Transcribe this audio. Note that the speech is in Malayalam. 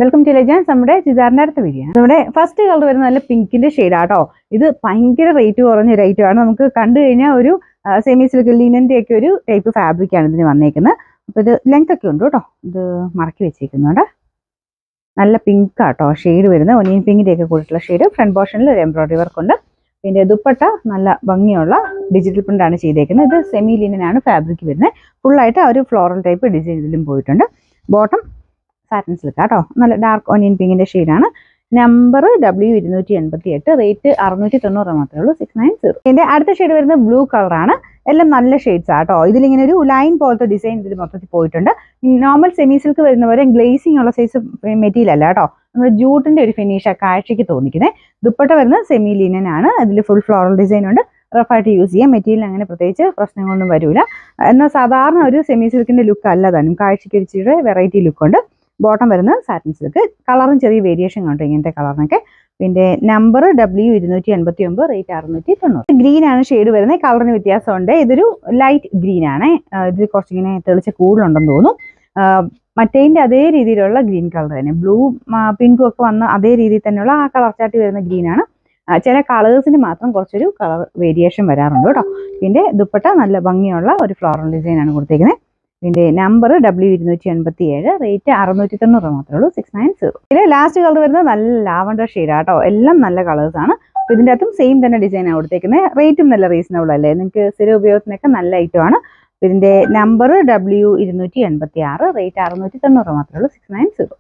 Welcome to legends. നമ്മുടെ ചുരിദാറിന്റെ അടുത്ത വീഡിയോ. നമ്മുടെ ഫസ്റ്റ് കളർ വരുന്ന നല്ല പിങ്കിന്റെ ഷെയ്ഡാട്ടോ. ഇത് ഭയങ്കര റേറ്റ് കുറഞ്ഞ റേറ്റുമാണ്. നമുക്ക് കണ്ടു കഴിഞ്ഞാൽ ഒരു സെമി സിൽക്ക് ലിനന്റെ ഒക്കെ ഒരു ടൈപ്പ് ഫാബ്രിക് ആണ് ഇതിന് വന്നേക്കുന്നത്. അപ്പൊ ഇത് ലെങ്ത് ഒക്കെ ഉണ്ട് കേട്ടോ. ഇത് മടക്കി വെച്ചേക്കുന്നുണ്ട്. നല്ല പിങ്ക് ആട്ടോ ഷെയ്ഡ് വരുന്നത്. ഒനിയൻ പിങ്കിന്റെ ഒക്കെ കൂടിയിട്ടുള്ള ഷെയ്ഡ്. ഫ്രണ്ട് പോർഷനിൽ ഒരു എംബ്രോയിഡറി വർക്ക് ഉണ്ട്. പിന്നെ ദുപ്പട്ട നല്ല ഭംഗിയുള്ള ഡിജിറ്റൽ പ്രിന്റ് ആണ് ചെയ്തേക്കുന്നത്. ഇത് സെമി ലിനനാണ് ഫാബ്രിക് വരുന്നത്. ഫുള്ളായിട്ട് ആ ഒരു ഫ്ലോറൽ ടൈപ്പ് ഡിസൈൻ ഇതിലും പോയിട്ടുണ്ട്. ബോട്ടം സാറ്റിൻ സിൽക്ക് കേട്ടോ. നല്ല ഡാർക്ക് ഓനിയൻ പിങ്കിന്റെ ഷെയ്ഡാണ്. നമ്പർ W288, റേറ്റ് 690 മാത്രമേ ഉള്ളൂ. 690. ഇതിന്റെ അടുത്ത ഷെയ്ഡ് വരുന്നത് ബ്ലൂ കളറാണ്. എല്ലാം നല്ല ഷെയ്ഡ്സ് ആട്ടോ. ഇതിലിങ്ങനെ ഒരു ലൈൻ പോലത്തെ ഡിസൈൻ ഇതിൽ മൊത്തത്തിൽ പോയിട്ടുണ്ട്. നോർമൽ സെമി സിൽക്ക് വരുന്നവരെ ഗ്ലേസിംഗ് ഉള്ള സൈസ് മെറ്റീരിയൽ അല്ല കേട്ടോ. നമ്മുടെ ജൂട്ടിന്റെ ഒരു ഫിനിഷ് കാഴ്ചയ്ക്ക് തോന്നിക്കുന്നത്. ദുപ്പട്ട വരുന്നത് സെമി ലിനൻ ആണ്. അതിൽ ഫുൾ ഫ്ലോറൽ ഡിസൈൻ ഉണ്ട്. റഫായിട്ട് യൂസ് ചെയ്യാം. മെറ്റീരിയൽ അങ്ങനെ പ്രത്യേകിച്ച് പ്രശ്നങ്ങളൊന്നും വരില്ല. എന്നാൽ സാധാരണ ഒരു സെമി സിൽക്കിന്റെ ലുക്ക് അല്ല താനും. കാഴ്ചയ്ക്ക് ഇച്ചിരി വെറൈറ്റി ലുക്കുണ്ട്. ബോട്ടം വരുന്നത് സാറ്റിൻ സിൽക്ക്. കളറും ചെറിയ വേരിയേഷൻ കണ്ടു ഇങ്ങനത്തെ കളറിനൊക്കെ. പിന്നെ നമ്പർ W289, റേറ്റ് 690. ഗ്രീൻ ആണ് ഷെയ്ഡ് വരുന്നത്. കളറിന് വ്യത്യാസമുണ്ട്. ഇതൊരു ലൈറ്റ് ഗ്രീൻ ആണ്. ഇത് കുറച്ചിങ്ങനെ തെളിച്ച കൂടുതലുണ്ടെന്ന് തോന്നുന്നു. മറ്റേതിന്റെ അതേ രീതിയിലുള്ള ഗ്രീൻ കളർ തന്നെ. ബ്ലൂ പിങ്കും ഒക്കെ വന്ന അതേ രീതിയിൽ തന്നെയുള്ള ആ കളർ ചാർട്ട് വരുന്ന ഗ്രീൻ ആണ്. ചില കളേഴ്സിന് മാത്രം കുറച്ചൊരു കളർ വേരിയേഷൻ വരാറുണ്ട് കേട്ടോ. പിന്നെ ദുപ്പട്ട നല്ല ഭംഗിയുള്ള ഒരു ഫ്ലോറൽ ഡിസൈൻ ആണ് കൊടുത്തേക്കുന്നത്. ഇതിന്റെ നമ്പർ W287, റേറ്റ് 690 മാത്രമേ ഉള്ളൂ. 690. ഇതിൽ ലാസ്റ്റ് കളർ വരുന്നത് നല്ല ലാവണ്ടർ ഷെയ്ഡാ കേട്ടോ. എല്ലാം നല്ല കളേഴ്സ് ആണ്. അപ്പൊ ഇതിന്റെ അകത്തും സെയിം തന്നെ ഡിസൈനാണ് കൊടുത്തേക്കുന്നത്. റേറ്റും നല്ല റീസണബിൾ അല്ലേ. നിങ്ങൾക്ക് സ്ഥിര ഉപയോഗത്തിനൊക്കെ നല്ല ഐറ്റമാണ്. ഇതിന്റെ നമ്പർ W286, റേറ്റ് 690 മാത്രമേ ഉള്ളൂ. 690.